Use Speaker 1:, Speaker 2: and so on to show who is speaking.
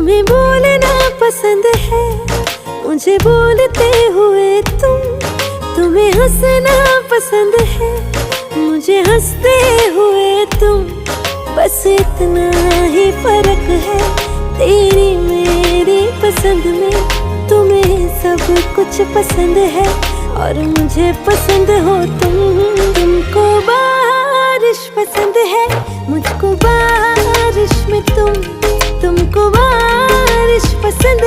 Speaker 1: तुम्हें बोलना पसंद है, मुझे बोलते हुए तुम्हें हंसना पसंद है, मुझे हंसते हुए तुम। बस इतना ही फर्क है तेरी मेरी पसंद में। तुम्हें सब कुछ पसंद है और मुझे पसंद हो तुम।